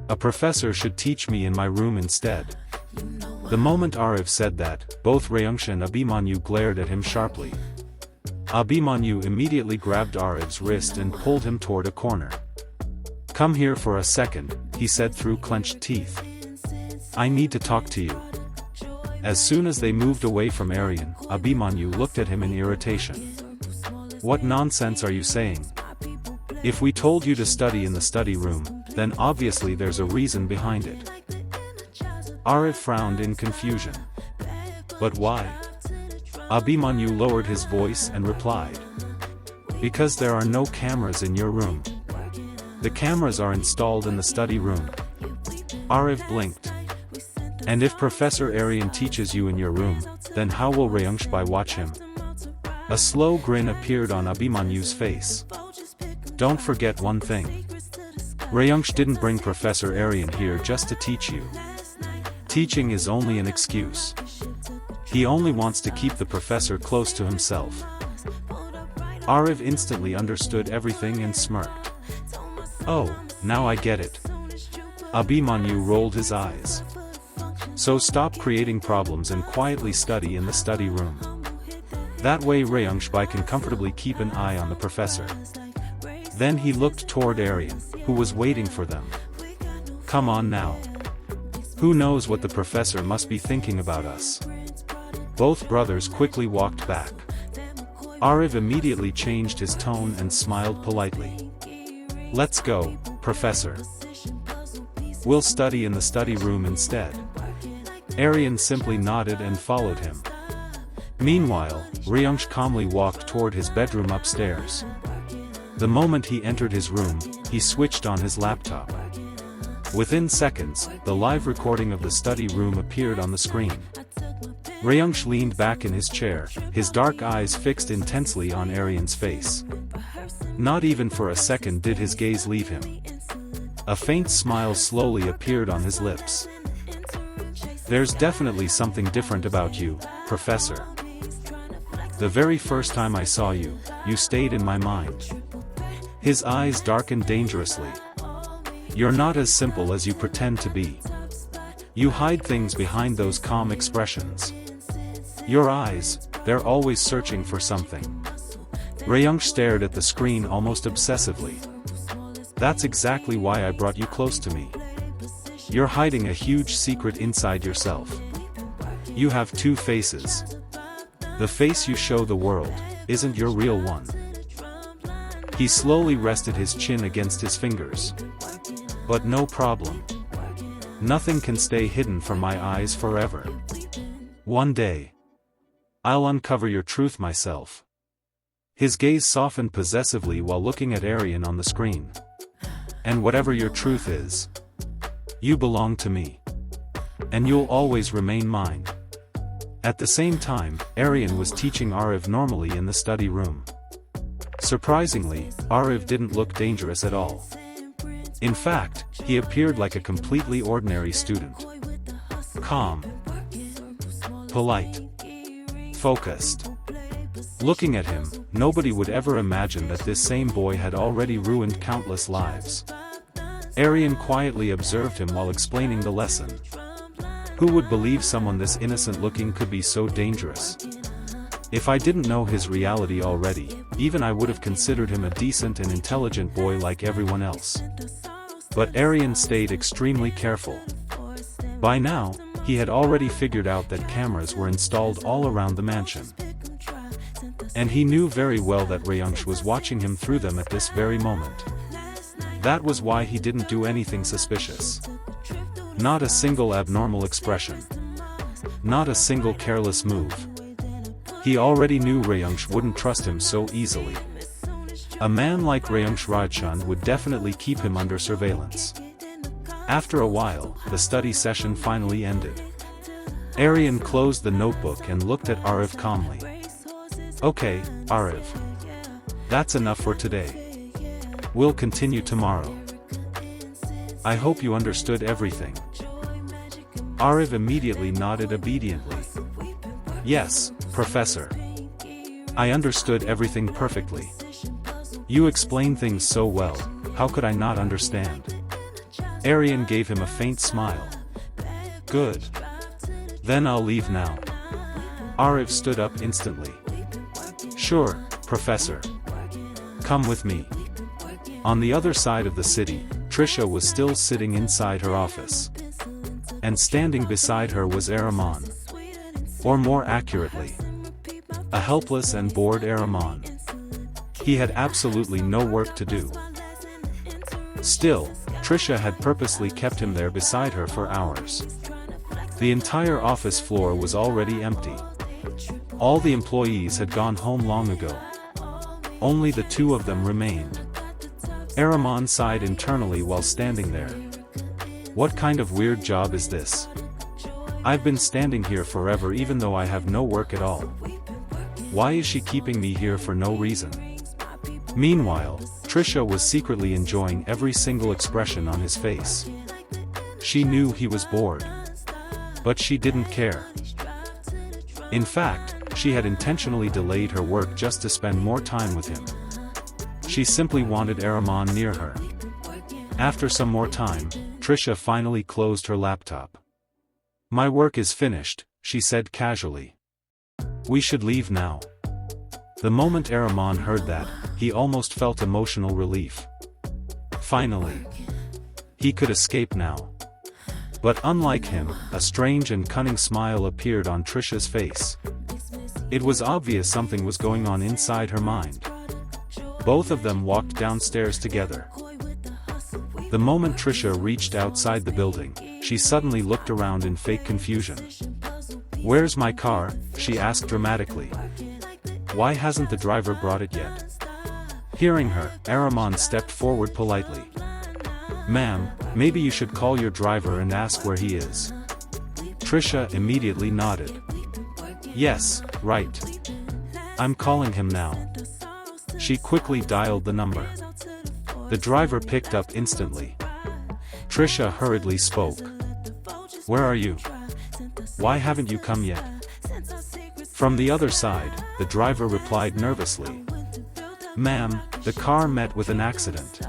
A professor should teach me in my room instead. The moment Aarav said that, both Reyansh and Abhimanyu glared at him sharply. Abhimanyu immediately grabbed Aarav's wrist and pulled him toward a corner. "Come here for a second," he said through clenched teeth. "I need to talk to you." As soon as they moved away from Aryan, Abhimanyu looked at him in irritation. "What nonsense are you saying? If we told you to study in the study room, then obviously there's a reason behind it." Aarav frowned in confusion. "But why?" Abhimanyu lowered his voice and replied. "Because there are no cameras in your room. The cameras are installed in the study room." Aarav blinked. "And if Professor Aryan teaches you in your room, then how will Reyansh watch him?" A slow grin appeared on Abhimanyu's face. "Don't forget one thing. Reyansh didn't bring Professor Aryan here just to teach you. Teaching is only an excuse. He only wants to keep the professor close to himself." Aarav instantly understood everything and smirked. "Oh, now I get it." Abhimanyu rolled his eyes. "So stop creating problems and quietly study in the study room. That way Reyansh can comfortably keep an eye on the professor." Then he looked toward Aryan, who was waiting for them. "Come on now. Who knows what the professor must be thinking about us?" Both brothers quickly walked back. Aarav immediately changed his tone and smiled politely. "Let's go, Professor. We'll study in the study room instead." Aryan simply nodded and followed him. Meanwhile, Reyansh calmly walked toward his bedroom upstairs. The moment he entered his room, he switched on his laptop. Within seconds, the live recording of the study room appeared on the screen. Reyansh leaned back in his chair, his dark eyes fixed intensely on Aryan's face. Not even for a second did his gaze leave him. A faint smile slowly appeared on his lips. "There's definitely something different about you, Professor. The very first time I saw you, you stayed in my mind." His eyes darkened dangerously. "You're not as simple as you pretend to be. You hide things behind those calm expressions. Your eyes, they're always searching for something." Reyansh stared at the screen almost obsessively. "That's exactly why I brought you close to me. You're hiding a huge secret inside yourself. You have two faces. The face you show the world isn't your real one." He slowly rested his chin against his fingers. "But no problem. Nothing can stay hidden from my eyes forever. One day, I'll uncover your truth myself." His gaze softened possessively while looking at Aryan on the screen. "And whatever your truth is, you belong to me. And you'll always remain mine." At the same time, Aryan was teaching Aarav normally in the study room. Surprisingly, Aarav didn't look dangerous at all. In fact, he appeared like a completely ordinary student. Calm, polite, focused. Looking at him, nobody would ever imagine that this same boy had already ruined countless lives. Aryan quietly observed him while explaining the lesson. Who would believe someone this innocent-looking could be so dangerous? If I didn't know his reality already, even I would have considered him a decent and intelligent boy like everyone else. But Aryan stayed extremely careful. By now, he had already figured out that cameras were installed all around the mansion. And he knew very well that Reyansh was watching him through them at this very moment. That was why he didn't do anything suspicious. Not a single abnormal expression. Not a single careless move. He already knew Reyansh wouldn't trust him so easily. A man like Reyansh Rajchand would definitely keep him under surveillance. After a while, the study session finally ended. Aryan closed the notebook and looked at Aarav calmly. "Okay, Aarav. That's enough for today. We'll continue tomorrow. I hope you understood everything." Aarav immediately nodded obediently. "Yes, Professor. I understood everything perfectly. You explained things so well, how could I not understand?" Aryan gave him a faint smile. Good. Then I'll leave now. Aarav stood up instantly. Sure, Professor. Come with me. On the other side of the city, Trisha was still sitting inside her office. And standing beside her was Aramaan. Or more accurately, a helpless and bored Aramaan. He had absolutely no work to do. Still, Trisha had purposely kept him there beside her for hours. The entire office floor was already empty. All the employees had gone home long ago. Only the two of them remained. Aramaan sighed internally while standing there. What kind of weird job is this? I've been standing here forever even though I have no work at all. Why is she keeping me here for no reason? Meanwhile, Trisha was secretly enjoying every single expression on his face. She knew he was bored. But she didn't care. In fact, she had intentionally delayed her work just to spend more time with him. She simply wanted Aramaan near her. After some more time, Trisha finally closed her laptop. My work is finished, she said casually. We should leave now. The moment Aramaan heard that, he almost felt emotional relief. Finally. He could escape now. But unlike him, a strange and cunning smile appeared on Trisha's face. It was obvious something was going on inside her mind. Both of them walked downstairs together. The moment Trisha reached outside the building, she suddenly looked around in fake confusion. Where's my car? She asked dramatically. Why hasn't the driver brought it yet? Hearing her, Aramaan stepped forward politely. Ma'am, maybe you should call your driver and ask where he is. Trisha immediately nodded. Yes, right. I'm calling him now. She quickly dialed the number. The driver picked up instantly. Trisha hurriedly spoke. Where are you? Why haven't you come yet? From the other side, the driver replied nervously. Ma'am, the car met with an accident.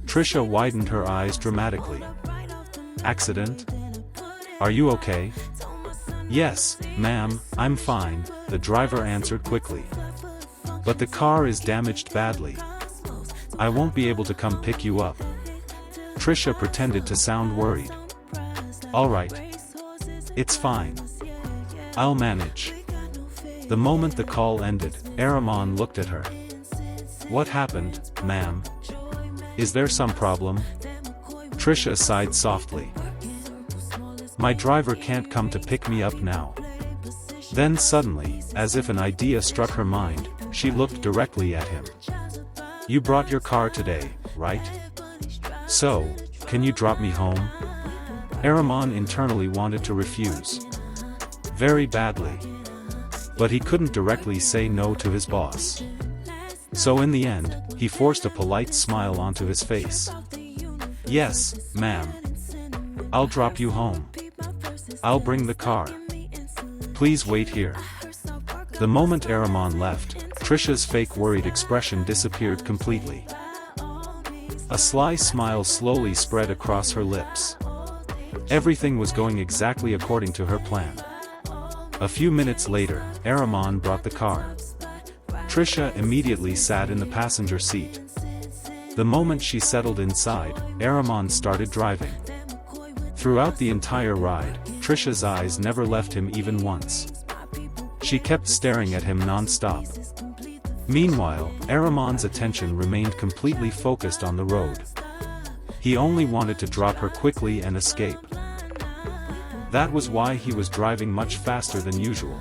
Trisha widened her eyes dramatically. Accident? Are you okay? Yes, ma'am, I'm fine, the driver answered quickly. But the car is damaged badly. I won't be able to come pick you up. Trisha pretended to sound worried. All right. It's fine. I'll manage. The moment the call ended, Aramaan looked at her. What happened, ma'am? Is there some problem? Trisha sighed softly. My driver can't come to pick me up now. Then suddenly, as if an idea struck her mind, she looked directly at him. You brought your car today, right? So, can you drop me home? Aramaan internally wanted to refuse. Very badly. But he couldn't directly say no to his boss. So in the end, he forced a polite smile onto his face. Yes, ma'am. I'll drop you home. I'll bring the car. Please wait here. The moment Aramaan left, Trisha's fake worried expression disappeared completely. A sly smile slowly spread across her lips. Everything was going exactly according to her plan. A few minutes later, Aramaan brought the car. Trisha immediately sat in the passenger seat. The moment she settled inside, Aramaan started driving. Throughout the entire ride, Trisha's eyes never left him even once. She kept staring at him non-stop. Meanwhile, Aramaan's attention remained completely focused on the road. He only wanted to drop her quickly and escape. That was why he was driving much faster than usual.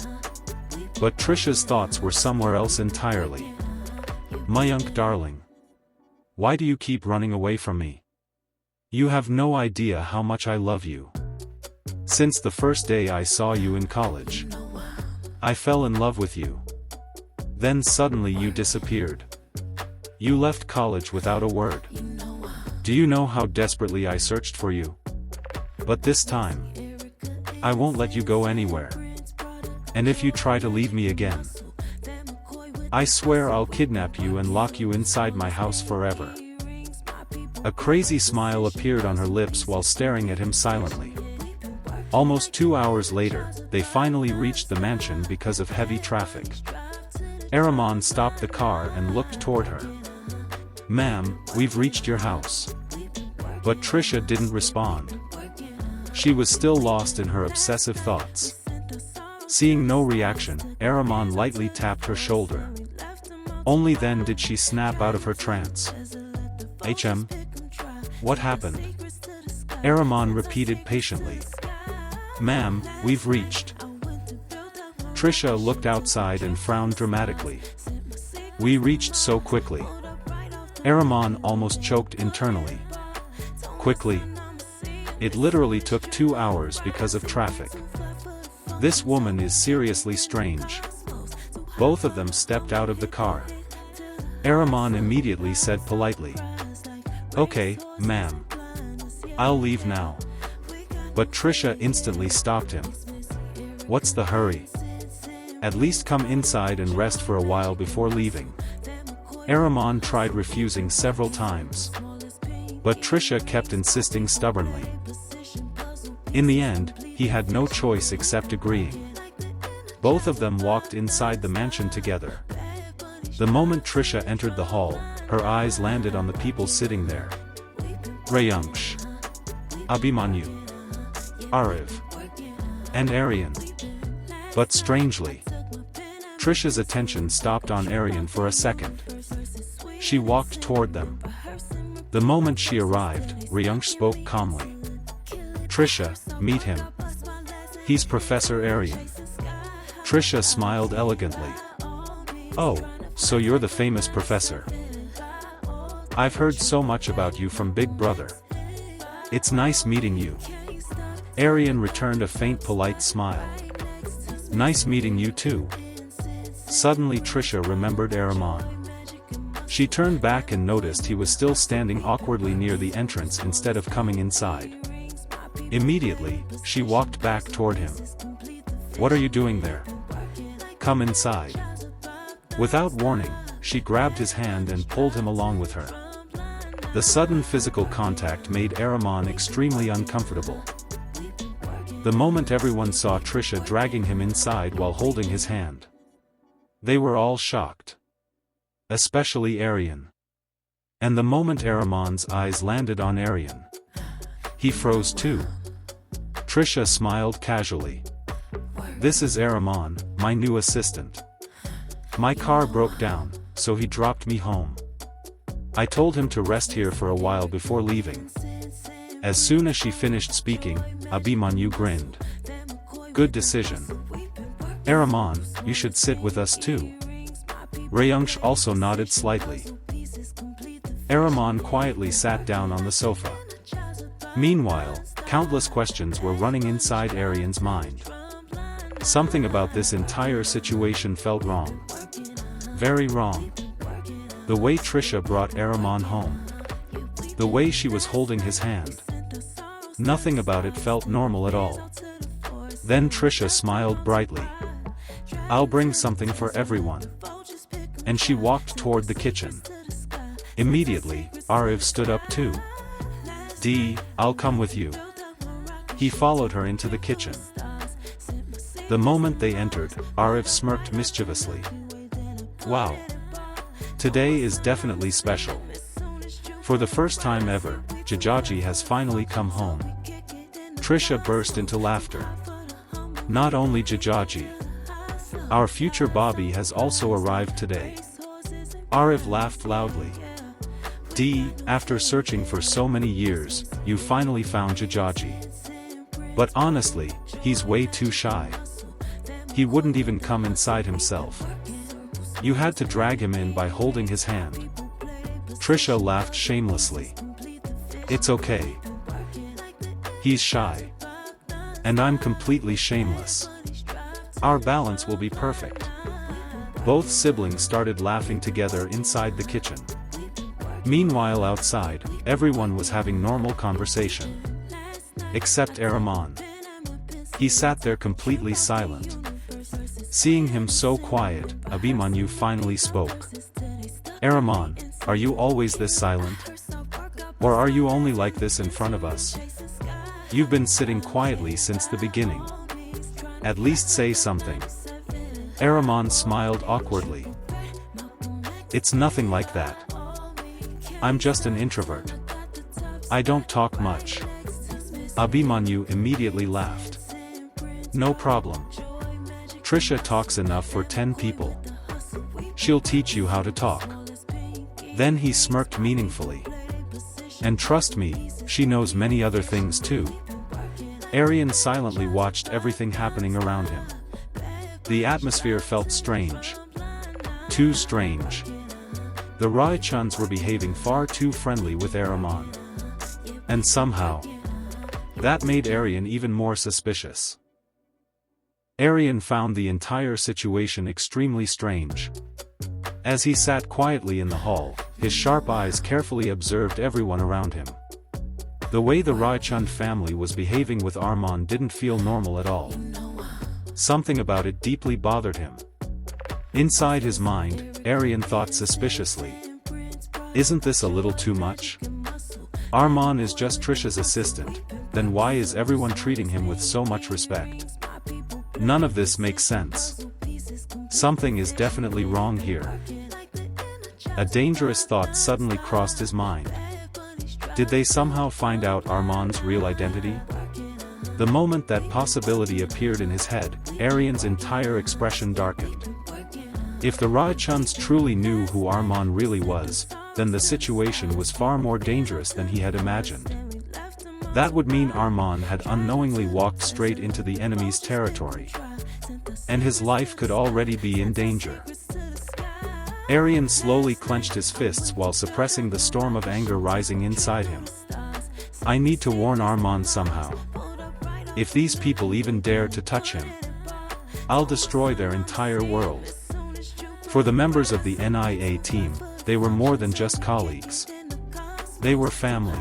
But Trisha's thoughts were somewhere else entirely. Mayank darling. Why do you keep running away from me? You have no idea how much I love you. Since the first day I saw you in college. I fell in love with you. Then suddenly you disappeared. You left college without a word. Do you know how desperately I searched for you? But this time, I won't let you go anywhere. And if you try to leave me again, I swear I'll kidnap you and lock you inside my house forever. A crazy smile appeared on her lips while staring at him silently. Almost 2 hours later, they finally reached the mansion because of heavy traffic. Aramaan stopped the car and looked toward her. "Ma'am, we've reached your house." But Trisha didn't respond. She was still lost in her obsessive thoughts. Seeing no reaction, Aramaan lightly tapped her shoulder. Only then did she snap out of her trance. What happened?" Aramaan repeated patiently. "Ma'am, we've reached." Trisha looked outside and frowned dramatically. "We reached so quickly." Aramaan almost choked internally. Quickly? It literally took 2 hours because of traffic. This woman is seriously strange. Both of them stepped out of the car. Aramaan immediately said politely, "Okay, ma'am. I'll leave now." But Trisha instantly stopped him. "What's the hurry? At least come inside and rest for a while before leaving." Aramaan tried refusing several times. But Trisha kept insisting stubbornly. In the end, he had no choice except agreeing. Both of them walked inside the mansion together. The moment Trisha entered the hall, her eyes landed on the people sitting there. Reyansh, Abhimanyu, Aarav, and Aryan. But strangely, Trisha's attention stopped on Aryan for a second. She walked toward them. The moment she arrived, Reyansh spoke calmly. "Trisha, meet him. He's Professor Aryan." Trisha smiled elegantly. "Oh, so you're the famous professor. I've heard so much about you from Big Brother. It's nice meeting you." Aryan returned a faint polite smile. "Nice meeting you too." Suddenly Trisha remembered Aramaan. She turned back and noticed he was still standing awkwardly near the entrance instead of coming inside. Immediately, she walked back toward him. "What are you doing there? Come inside." Without warning, she grabbed his hand and pulled him along with her. The sudden physical contact made Aramaan extremely uncomfortable. The moment everyone saw Trisha dragging him inside while holding his hand, they were all shocked. Especially Aryan. And the moment Aramaan's eyes landed on Aryan, he froze too. Trisha smiled casually. "This is Aramaan, my new assistant. My car broke down, so he dropped me home. I told him to rest here for a while before leaving." As soon as she finished speaking, Abhimanyu grinned. "Good decision. Aramaan, you should sit with us too." Reyansh also nodded slightly. Aramaan quietly sat down on the sofa. Meanwhile, countless questions were running inside Aryan's mind. Something about this entire situation felt wrong. Very wrong. The way Trisha brought Aramaan home. The way she was holding his hand. Nothing about it felt normal at all. Then Trisha smiled brightly. "I'll bring something for everyone." And she walked toward the kitchen. Immediately, Aarav stood up too. "I'll come with you." He followed her into the kitchen. The moment they entered, Aarav smirked mischievously. "Wow. Today is definitely special. For the first time ever, Jijaji has finally come home." Trisha burst into laughter. "Not only Jijaji. Our future Bobby has also arrived today." Aarav laughed loudly. After searching for so many years, you finally found Jijaji. But honestly, he's way too shy. He wouldn't even come inside himself. You had to drag him in by holding his hand." Trisha laughed shamelessly. "It's okay. He's shy. And I'm completely shameless. Our balance will be perfect." Both siblings started laughing together inside the kitchen. Meanwhile outside, everyone was having normal conversation. Except Aramaan. He sat there completely silent. Seeing him so quiet, Abhimanyu finally spoke. "Aramaan, are you always this silent? Or are you only like this in front of us? You've been sitting quietly since the beginning. At least say something. Aramaan smiled awkwardly. It's nothing like that. I'm just an introvert. I don't talk much. Abhimanyu immediately laughed. No problem. Trisha talks enough for 10 people. She'll teach you how to talk. Then he smirked meaningfully. And trust me, she knows many other things too. Aryan silently watched everything happening around him. The atmosphere felt strange. Too strange. The Rai-chans were behaving far too friendly with Aramaan. And somehow, that made Aryan even more suspicious. Aryan found the entire situation extremely strange. As he sat quietly in the hall, his sharp eyes carefully observed everyone around him. The way the Rai-chan family was behaving with Aramaan didn't feel normal at all. Something about it deeply bothered him. Inside his mind, Aryan thought suspiciously. Isn't this a little too much? Aramaan is just Trisha's assistant, then why is everyone treating him with so much respect? None of this makes sense. Something is definitely wrong here. A dangerous thought suddenly crossed his mind. Did they somehow find out Armaan's real identity? The moment that possibility appeared in his head, Aryan's entire expression darkened. If the Rai-chans truly knew who Aramaan really was, then the situation was far more dangerous than he had imagined. That would mean Aramaan had unknowingly walked straight into the enemy's territory. And his life could already be in danger. Aryan slowly clenched his fists while suppressing the storm of anger rising inside him. I need to warn Aramaan somehow. If these people even dare to touch him, I'll destroy their entire world. For the members of the NIA team, they were more than just colleagues. They were family.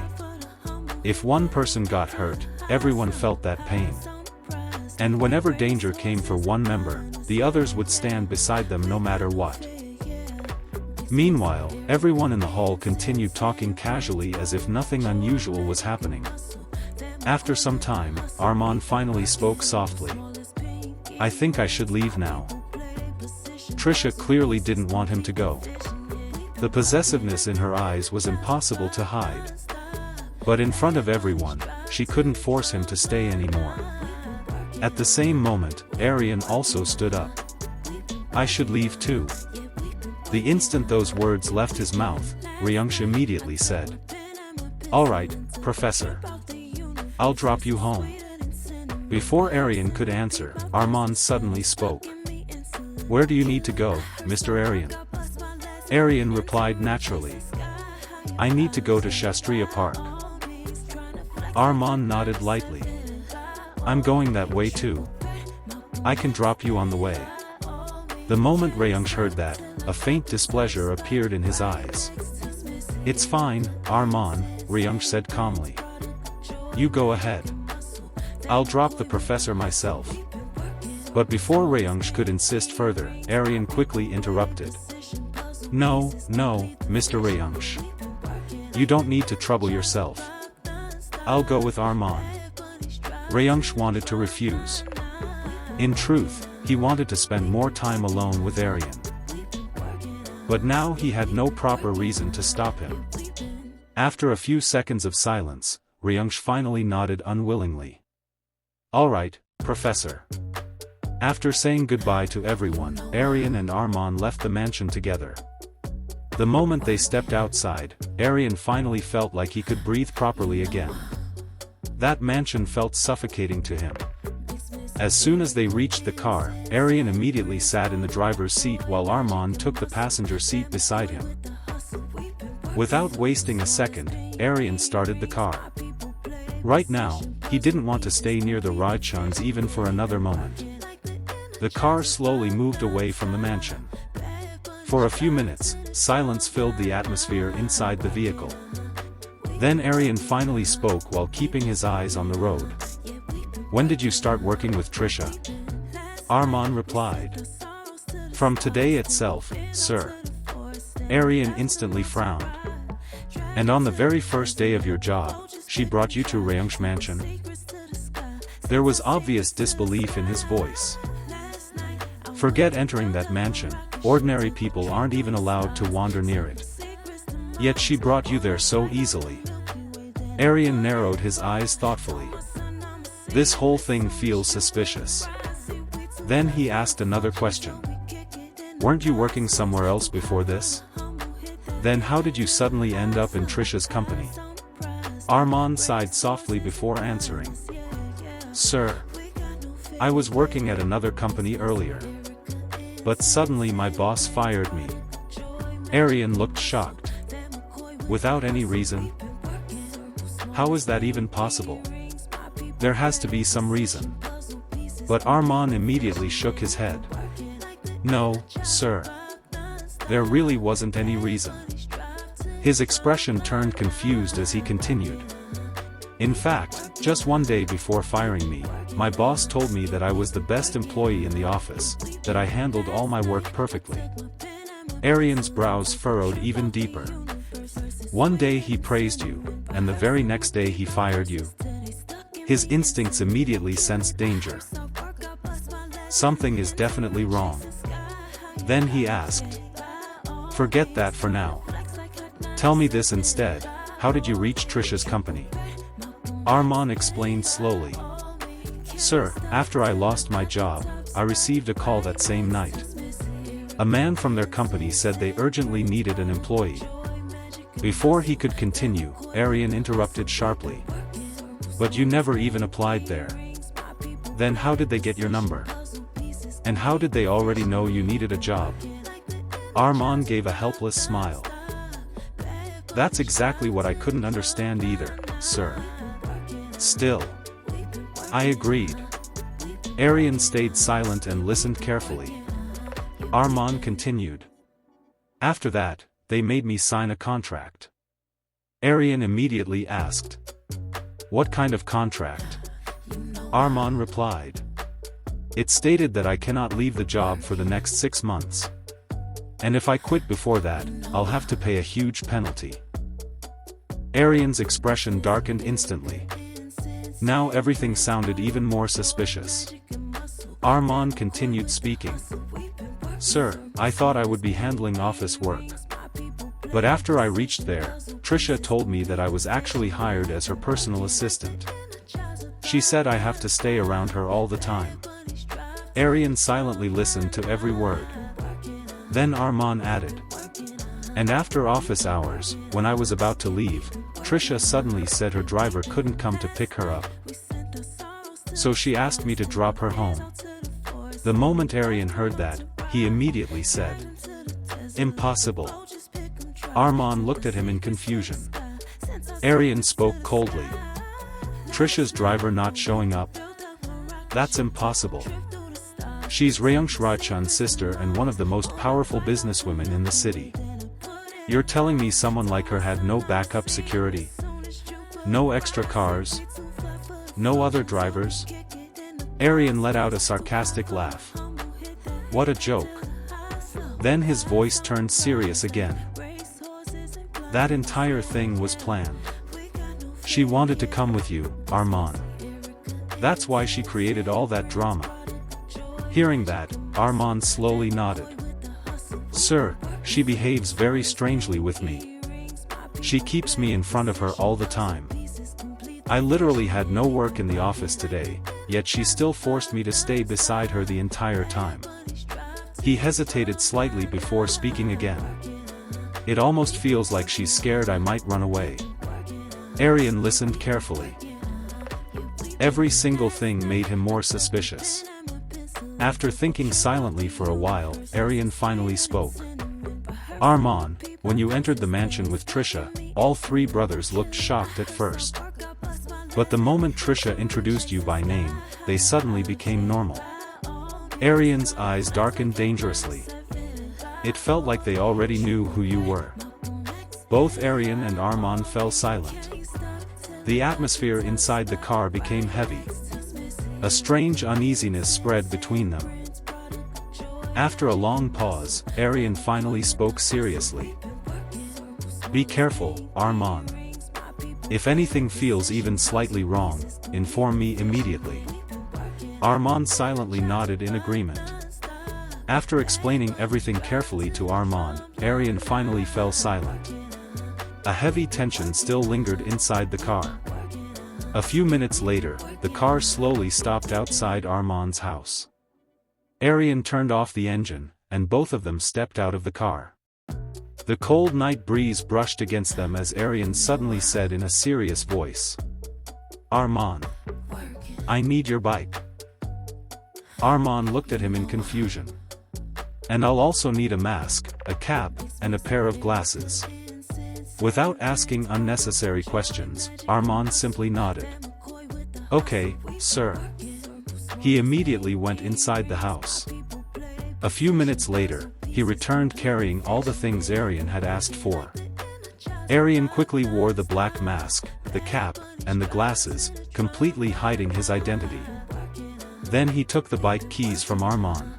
If one person got hurt, everyone felt that pain. And whenever danger came for one member, the others would stand beside them no matter what. Meanwhile, everyone in the hall continued talking casually as if nothing unusual was happening. After some time, Aramaan finally spoke softly. I think I should leave now. Trisha clearly didn't want him to go. The possessiveness in her eyes was impossible to hide. But in front of everyone, she couldn't force him to stay anymore. At the same moment, Aryan also stood up. I should leave too. The instant those words left his mouth, Reyansh immediately said. Alright, Professor. I'll drop you home. Before Aryan could answer, Aramaan suddenly spoke. Where do you need to go, Mr. Aryan? Aryan replied naturally. I need to go to Shastriya Park. Aramaan nodded lightly. I'm going that way too. I can drop you on the way. The moment Reyansh heard that, a faint displeasure appeared in his eyes. It's fine, Aramaan, Reyansh said calmly. You go ahead. I'll drop the professor myself. But before Reyansh could insist further, Aryan quickly interrupted. No, Mr. Reyansh. You don't need to trouble yourself. I'll go with Aramaan. Reyansh wanted to refuse. In truth, he wanted to spend more time alone with Aryan. But now he had no proper reason to stop him. After a few seconds of silence, Reyansh finally nodded unwillingly. Alright, Professor. After saying goodbye to everyone, Aryan and Aramaan left the mansion together. The moment they stepped outside, Aryan finally felt like he could breathe properly again. That mansion felt suffocating to him. As soon as they reached the car, Aryan immediately sat in the driver's seat while Aramaan took the passenger seat beside him. Without wasting a second, Aryan started the car. Right now, he didn't want to stay near the Rai-chans even for another moment. The car slowly moved away from the mansion. For a few minutes, silence filled the atmosphere inside the vehicle. Then Aryan finally spoke while keeping his eyes on the road. When did you start working with Trisha? Aramaan replied. From today itself, sir. Aryan instantly frowned. And on the very first day of your job, she brought you to Reyansh mansion? There was obvious disbelief in his voice. Forget entering that mansion, ordinary people aren't even allowed to wander near it. Yet she brought you there so easily. Aryan narrowed his eyes thoughtfully. This whole thing feels suspicious. Then he asked another question. Weren't you working somewhere else before this? Then how did you suddenly end up in Trisha's company? Aramaan sighed softly before answering. Sir, I was working at another company earlier. But suddenly my boss fired me. Aryan looked shocked. Without any reason? How is that even possible? There has to be some reason. But Aramaan immediately shook his head. No, sir. There really wasn't any reason. His expression turned confused as he continued. In fact, just one day before firing me, my boss told me that I was the best employee in the office, that I handled all my work perfectly. Aryan's brows furrowed even deeper. One day he praised you, and the very next day he fired you. His instincts immediately sensed danger. Something is definitely wrong. Then he asked. Forget that for now. Tell me this instead, how did you reach Trisha's company? Aramaan explained slowly. Sir, after I lost my job, I received a call that same night. A man from their company said they urgently needed an employee. Before he could continue, Aryan interrupted sharply. But you never even applied there. Then how did they get your number? And how did they already know you needed a job? Aramaan gave a helpless smile. That's exactly what I couldn't understand either, sir. Still. I agreed. Aryan stayed silent and listened carefully. Aramaan continued. After that, they made me sign a contract. Aryan immediately asked. What kind of contract? Aramaan replied. It stated that I cannot leave the job for the next 6 months. And if I quit before that, I'll have to pay a huge penalty. Aryan's expression darkened instantly. Now everything sounded even more suspicious. Aramaan continued speaking. Sir, I thought I would be handling office work. But after I reached there, Trisha told me that I was actually hired as her personal assistant. She said I have to stay around her all the time. Aryan silently listened to every word. Then Aramaan added. And after office hours, when I was about to leave, Trisha suddenly said her driver couldn't come to pick her up. So she asked me to drop her home. The moment Aryan heard that, he immediately said. Impossible. Aramaan looked at him in confusion. Aryan spoke coldly. Trisha's driver not showing up? That's impossible. She's Reyansh Rajchand's sister and one of the most powerful businesswomen in the city. You're telling me someone like her had no backup security? No extra cars? No other drivers? Aryan let out a sarcastic laugh. What a joke. Then his voice turned serious again. That entire thing was planned. She wanted to come with you, Aramaan. That's why she created all that drama. Hearing that, Aramaan slowly nodded. Sir, she behaves very strangely with me. She keeps me in front of her all the time. I literally had no work in the office today, yet she still forced me to stay beside her the entire time. He hesitated slightly before speaking again. It almost feels like she's scared I might run away. Aryan listened carefully. Every single thing made him more suspicious. After thinking silently for a while, Aryan finally spoke. Aramaan, when you entered the mansion with Trisha, all 3 brothers looked shocked at first. But the moment Trisha introduced you by name, they suddenly became normal. Aryan's eyes darkened dangerously. It felt like they already knew who you were. Both Aryan and Aramaan fell silent. The atmosphere inside the car became heavy. A strange uneasiness spread between them. After a long pause, Aryan finally spoke seriously. Be careful, Aramaan. If anything feels even slightly wrong, inform me immediately. Aramaan silently nodded in agreement. After explaining everything carefully to Aramaan, Aryan finally fell silent. A heavy tension still lingered inside the car. A few minutes later, the car slowly stopped outside Armaan's house. Aryan turned off the engine, and both of them stepped out of the car. The cold night breeze brushed against them as Aryan suddenly said in a serious voice, "Aramaan, I need your bike." Aramaan looked at him in confusion. "And I'll also need a mask, a cap, and a pair of glasses." Without asking unnecessary questions, Aramaan simply nodded. "Okay, sir." He immediately went inside the house. A few minutes later, he returned carrying all the things Aryan had asked for. Aryan quickly wore the black mask, the cap, and the glasses, completely hiding his identity. Then he took the bike keys from Aramaan.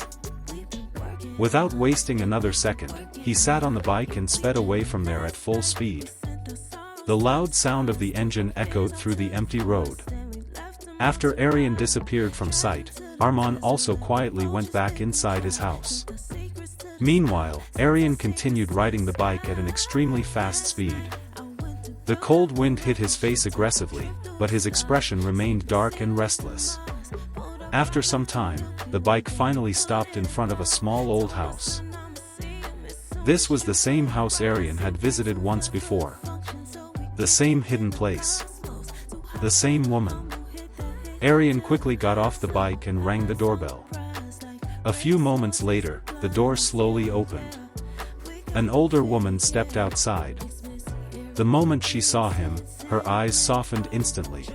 Without wasting another second, he sat on the bike and sped away from there at full speed. The loud sound of the engine echoed through the empty road. After Aryan disappeared from sight, Aramaan also quietly went back inside his house. Meanwhile, Aryan continued riding the bike at an extremely fast speed. The cold wind hit his face aggressively, but his expression remained dark and restless. After some time, the bike finally stopped in front of a small old house. This was the same house Aryan had visited once before. The same hidden place. The same woman. Aryan quickly got off the bike and rang the doorbell. A few moments later, the door slowly opened. An older woman stepped outside. The moment she saw him, her eyes softened instantly.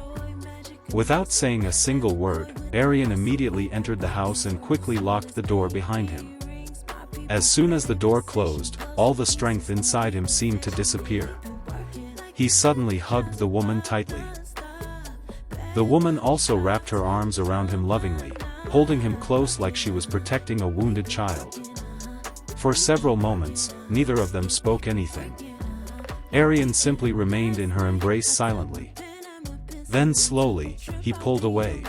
Without saying a single word, Aryan immediately entered the house and quickly locked the door behind him. As soon as the door closed, all the strength inside him seemed to disappear. He suddenly hugged the woman tightly. The woman also wrapped her arms around him lovingly, holding him close like she was protecting a wounded child. For several moments, neither of them spoke anything. Aryan simply remained in her embrace silently. Then slowly, he pulled away.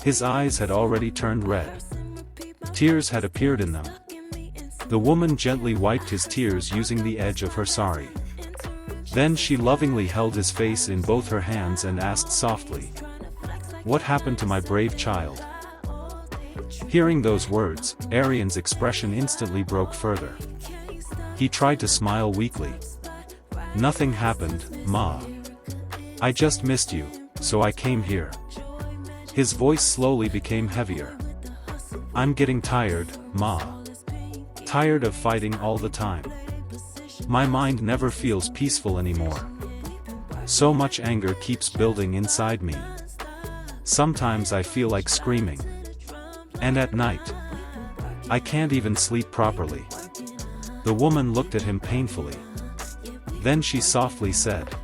His eyes had already turned red. Tears had appeared in them. The woman gently wiped his tears using the edge of her sari. Then she lovingly held his face in both her hands and asked softly, "What happened to my brave child?" Hearing those words, Aryan's expression instantly broke further. He tried to smile weakly. "Nothing happened, Ma. I just missed you, so I came here." His voice slowly became heavier. "I'm getting tired, Ma. Tired of fighting all the time. My mind never feels peaceful anymore. So much anger keeps building inside me. Sometimes I feel like screaming. And at night, I can't even sleep properly." The woman looked at him painfully. Then she softly said,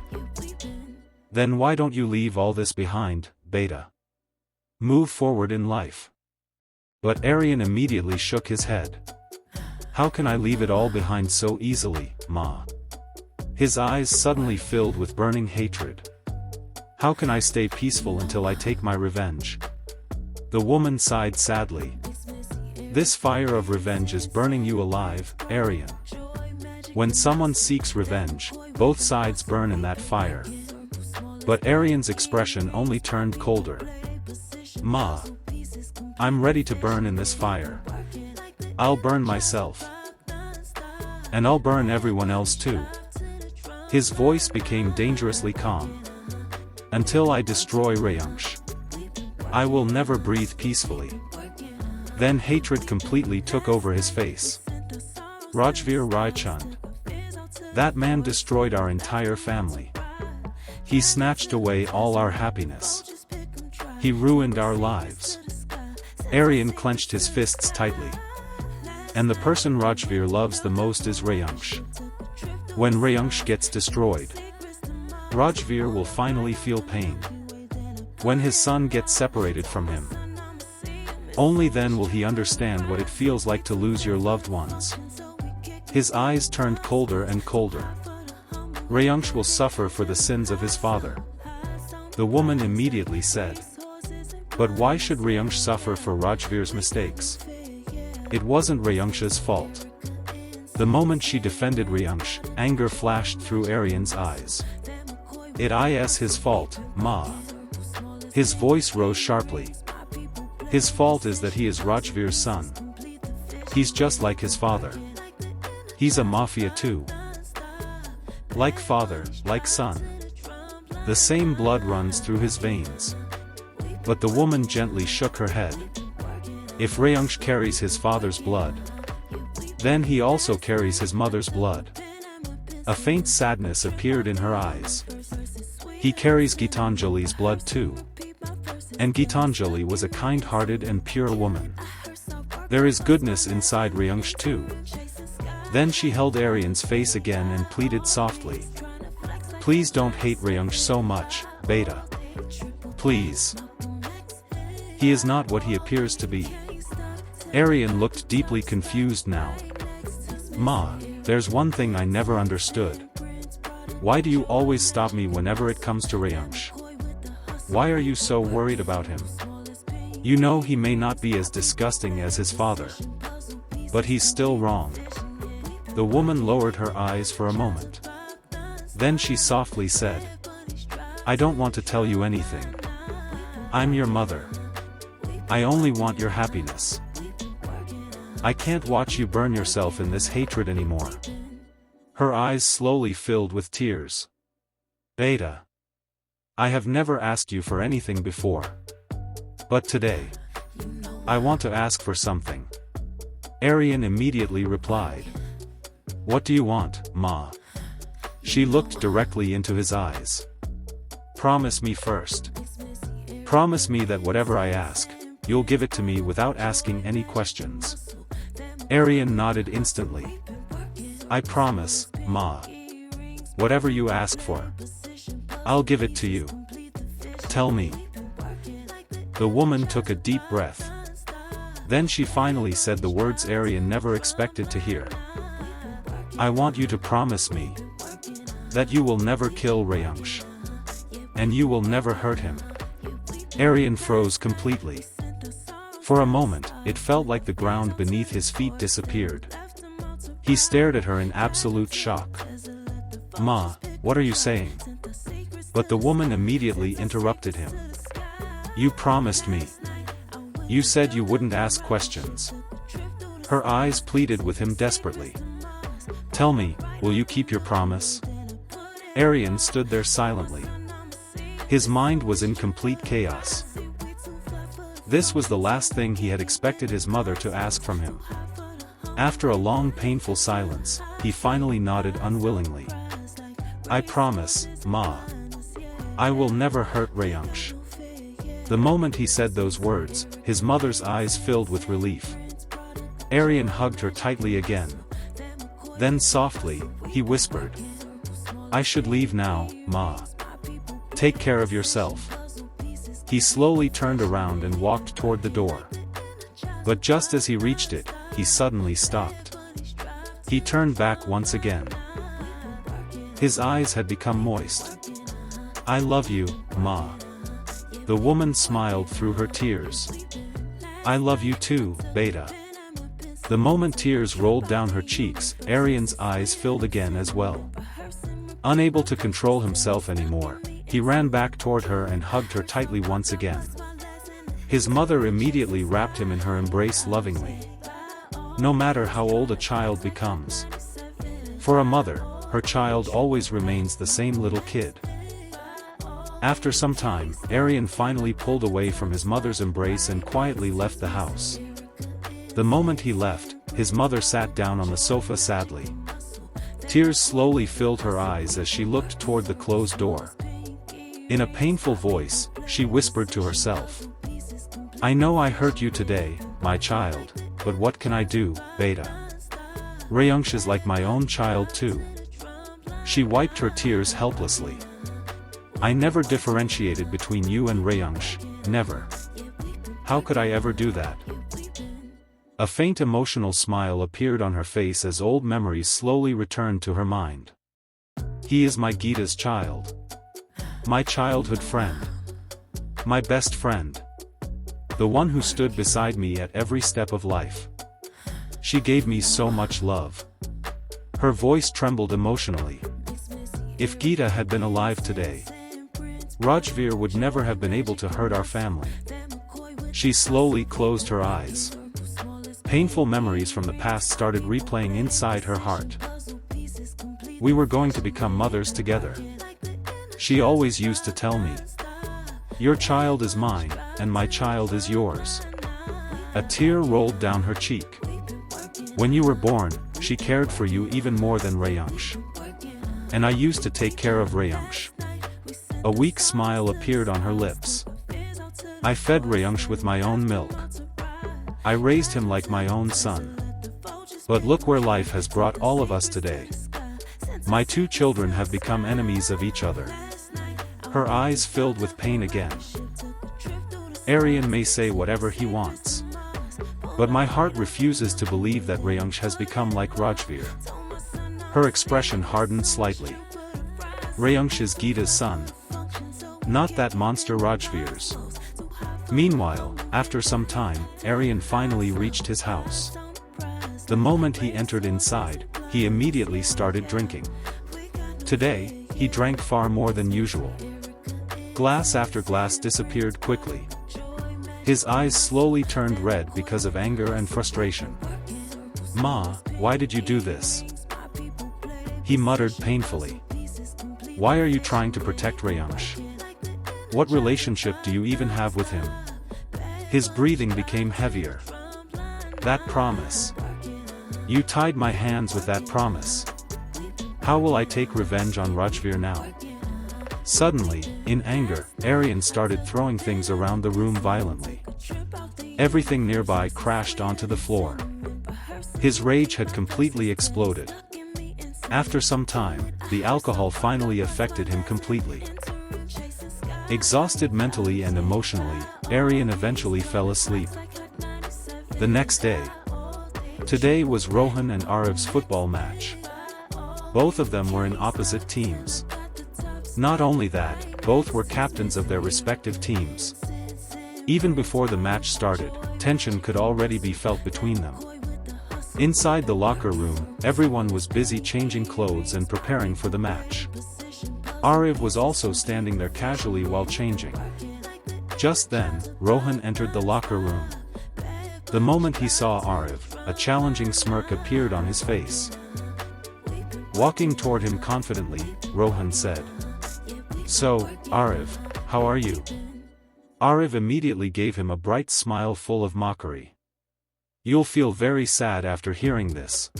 "Then why don't you leave all this behind, Beta? Move forward in life." But Aryan immediately shook his head. "How can I leave it all behind so easily, Ma?" His eyes suddenly filled with burning hatred. "How can I stay peaceful until I take my revenge?" The woman sighed sadly. "This fire of revenge is burning you alive, Aryan. When someone seeks revenge, both sides burn in that fire." But Aryan's expression only turned colder. "Ma, I'm ready to burn in this fire. I'll burn myself. And I'll burn everyone else too." His voice became dangerously calm. "Until I destroy Reyansh, I will never breathe peacefully." Then hatred completely took over his face. "Rajveer Raichand. That man destroyed our entire family. He snatched away all our happiness. He ruined our lives." Aryan clenched his fists tightly. "And the person Rajveer loves the most is Reyansh. When Reyansh gets destroyed, Rajveer will finally feel pain. When his son gets separated from him, only then will he understand what it feels like to lose your loved ones." His eyes turned colder and colder. Reyansh will suffer for the sins of his father. The woman immediately said. But why should Reyansh suffer for Rajveer's mistakes? It wasn't Reyansh's fault. The moment she defended Reyansh, anger flashed through Aryan's eyes. It is his fault, Ma. His voice rose sharply. His fault is that he is Rajveer's son. He's just like his father. He's a mafia too. Like father, like son. The same blood runs through his veins. But the woman gently shook her head. If Reyansh carries his father's blood, then he also carries his mother's blood. A faint sadness appeared in her eyes. He carries Gitanjali's blood too. And Gitanjali was a kind-hearted and pure woman. There is goodness inside Reyansh too. Then she held Aryan's face again and pleaded softly. Please don't hate Reyansh so much, Beta. Please. He is not what he appears to be. Aryan looked deeply confused now. Ma, there's one thing I never understood. Why do you always stop me whenever it comes to Reyansh? Why are you so worried about him? You know he may not be as disgusting as his father. But he's still wrong. The woman lowered her eyes for a moment. Then she softly said. I don't want to tell you anything. I'm your mother. I only want your happiness. I can't watch you burn yourself in this hatred anymore. Her eyes slowly filled with tears. Beta. I have never asked you for anything before. But today, I want to ask for something. Aryan immediately replied. What do you want, Ma? She looked directly into his eyes. Promise me first. Promise me that whatever I ask, you'll give it to me without asking any questions. Aryan nodded instantly. I promise, Ma. Whatever you ask for, I'll give it to you. Tell me. The woman took a deep breath. Then she finally said the words Aryan never expected to hear. I want you to promise me that you will never kill Reyansh. And you will never hurt him. Aryan froze completely. For a moment, it felt like the ground beneath his feet disappeared. He stared at her in absolute shock. Ma, what are you saying? But the woman immediately interrupted him. You promised me. You said you wouldn't ask questions. Her eyes pleaded with him desperately. Tell me, will you keep your promise? Aryan stood there silently. His mind was in complete chaos. This was the last thing he had expected his mother to ask from him. After a long painful silence, he finally nodded unwillingly. I promise, Ma. I will never hurt Reyansh. The moment he said those words, his mother's eyes filled with relief. Aryan hugged her tightly again. Then softly, he whispered. I should leave now, Ma. Take care of yourself. He slowly turned around and walked toward the door. But just as he reached it, he suddenly stopped. He turned back once again. His eyes had become moist. I love you, Ma. The woman smiled through her tears. I love you too, Beta. The moment tears rolled down her cheeks, Aryan's eyes filled again as well. Unable to control himself anymore, he ran back toward her and hugged her tightly once again. His mother immediately wrapped him in her embrace lovingly. No matter how old a child becomes, for a mother, her child always remains the same little kid. After some time, Aryan finally pulled away from his mother's embrace and quietly left the house. The moment he left, his mother sat down on the sofa sadly. Tears slowly filled her eyes as she looked toward the closed door. In a painful voice, she whispered to herself. I know I hurt you today, my child, but what can I do, Beta? Reyansh is like my own child too. She wiped her tears helplessly. I never differentiated between you and Reyansh, never. How could I ever do that? A faint emotional smile appeared on her face as old memories slowly returned to her mind. He is my Gita's child. My childhood friend. My best friend. The one who stood beside me at every step of life. She gave me so much love. Her voice trembled emotionally. If Gita had been alive today, Rajveer would never have been able to hurt our family. She slowly closed her eyes. Painful memories from the past started replaying inside her heart. We were going to become mothers together. She always used to tell me, "Your child is mine, and my child is yours." A tear rolled down her cheek. When you were born, she cared for you even more than Reyansh. And I used to take care of Reyansh. A weak smile appeared on her lips. I fed Reyansh with my own milk. I raised him like my own son. But look where life has brought all of us today. My two children have become enemies of each other. Her eyes filled with pain again. Aryan may say whatever he wants. But my heart refuses to believe that Reyansh has become like Rajveer. Her expression hardened slightly. Reyansh is Gita's son. Not that monster Rajveer's. Meanwhile, after some time, Aryan finally reached his house. The moment he entered inside, he immediately started drinking. Today, he drank far more than usual. Glass after glass disappeared quickly. His eyes slowly turned red because of anger and frustration. "Ma, why did you do this?" He muttered painfully. "Why are you trying to protect Reyansh? What relationship do you even have with him?" His breathing became heavier. "That promise. You tied my hands with that promise. How will I take revenge on Rajveer now?" Suddenly, in anger, Aryan started throwing things around the room violently. Everything nearby crashed onto the floor. His rage had completely exploded. After some time, the alcohol finally affected him completely. Exhausted mentally and emotionally, Aryan eventually fell asleep. The next day. Today was Rohan and Aarav's football match. Both of them were in opposite teams. Not only that, both were captains of their respective teams. Even before the match started, tension could already be felt between them. Inside the locker room, everyone was busy changing clothes and preparing for the match. Aarav was also standing there casually while changing. Just then, Rohan entered the locker room. The moment he saw Aarav, a challenging smirk appeared on his face. Walking toward him confidently, Rohan said, "So, Aarav, how are you?" Aarav immediately gave him a bright smile full of mockery. "You'll feel very sad after hearing this.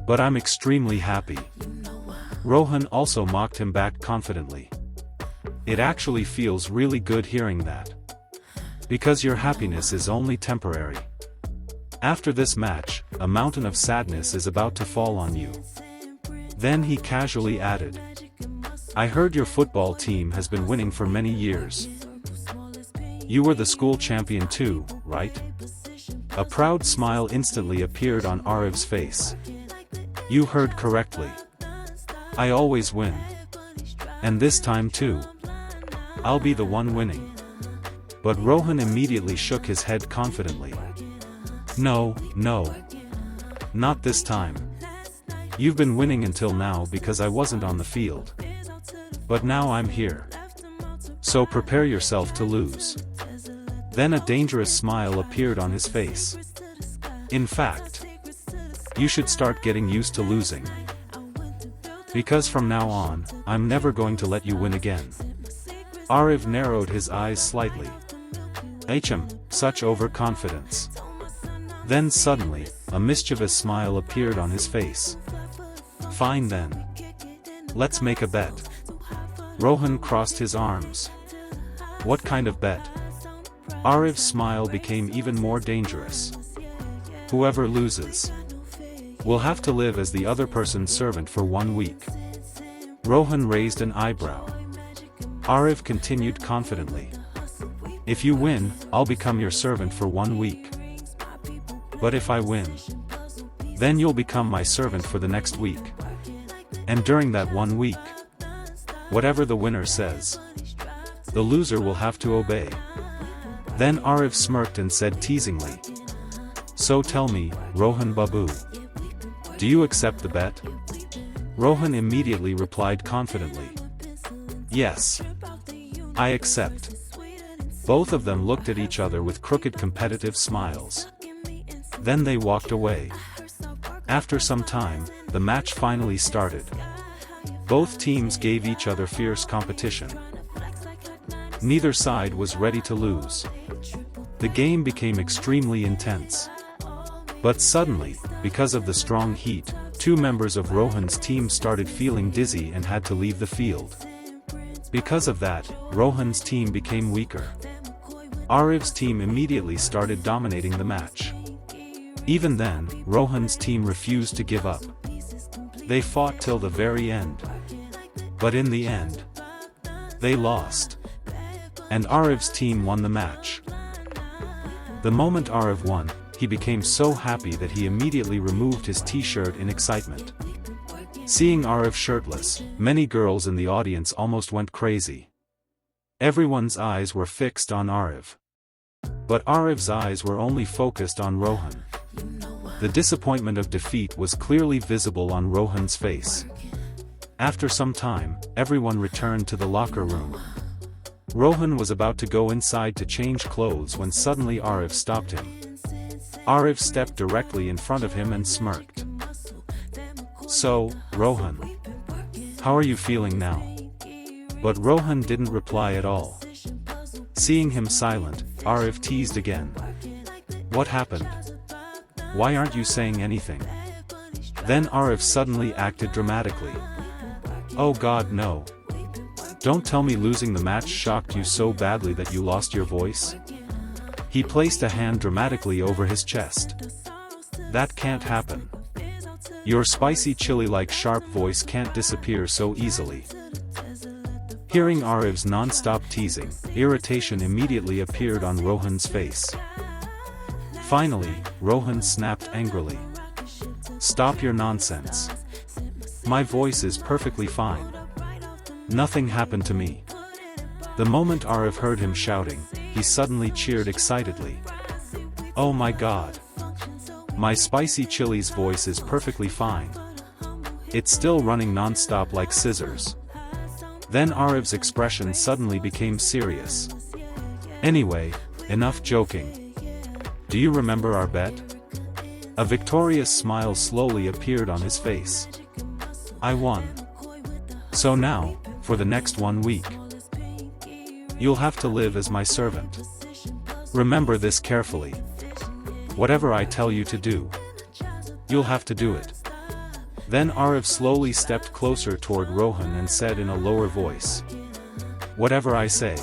But I'm extremely happy." Rohan also mocked him back confidently. "It actually feels really good hearing that. Because your happiness is only temporary. After this match, a mountain of sadness is about to fall on you." Then he casually added, "I heard your football team has been winning for many years. You were the school champion too, right?" A proud smile instantly appeared on Aarav's face. "You heard correctly. I always win. And this time too. I'll be the one winning." But Rohan immediately shook his head confidently. No. Not this time. You've been winning until now because I wasn't on the field. But now I'm here. So prepare yourself to lose." Then a dangerous smile appeared on his face. "In fact, you should start getting used to losing. Because from now on, I'm never going to let you win again." Aarav narrowed his eyes slightly. Such overconfidence. Then suddenly, a mischievous smile appeared on his face. "Fine then. Let's make a bet." Rohan crossed his arms. "What kind of bet?" Aarav's smile became even more dangerous. "Whoever loses will have to live as the other person's servant for 1 week." Rohan raised an eyebrow. Aarav continued confidently. "If you win, I'll become your servant for 1 week. But if I win, then you'll become my servant for the next week. And during that 1 week, whatever the winner says, the loser will have to obey. Then Aarav smirked and said teasingly, "So tell me, Rohan Babu, do you accept the bet?" Rohan immediately replied confidently, "Yes, I accept." Both of them looked at each other with crooked competitive smiles. Then they walked away. After some time, the match finally started. Both teams gave each other fierce competition. Neither side was ready to lose. The game became extremely intense. But suddenly, because of the strong heat, 2 members of Rohan's team started feeling dizzy and had to leave the field. Because of that, Rohan's team became weaker. Aarav's team immediately started dominating the match. Even then, Rohan's team refused to give up. They fought till the very end. But in the end, they lost. And Aarav's team won the match. The moment Aarav won, he became so happy that he immediately removed his t-shirt in excitement. Seeing Aarav shirtless, many girls in the audience almost went crazy. Everyone's eyes were fixed on Aarav. But Aarav's eyes were only focused on Rohan. The disappointment of defeat was clearly visible on Rohan's face. After some time, everyone returned to the locker room. Rohan was about to go inside to change clothes when suddenly Aarav stopped him. Aarav stepped directly in front of him and smirked. "So, Rohan, how are you feeling now?" But Rohan didn't reply at all. Seeing him silent, Aarav teased again. "What happened? Why aren't you saying anything?" Then Aarav suddenly acted dramatically. "Oh God, no. Don't tell me losing the match shocked you so badly that you lost your voice." He placed a hand dramatically over his chest. "That can't happen. Your spicy chili-like sharp voice can't disappear so easily." Hearing Aarav's non-stop teasing, irritation immediately appeared on Rohan's face. Finally, Rohan snapped angrily. "Stop your nonsense. My voice is perfectly fine. Nothing happened to me." The moment Aarav heard him shouting, he suddenly cheered excitedly. "Oh my God! My spicy chili's voice is perfectly fine. It's still running non-stop like scissors." Then Aarav's expression suddenly became serious. "Anyway, enough joking. Do you remember our bet?" A victorious smile slowly appeared on his face. "I won. So now, for the next 1 week, you'll have to live as my servant. Remember this carefully. Whatever I tell you to do, you'll have to do it." Then Aarav slowly stepped closer toward Rohan and said in a lower voice, "Whatever I say,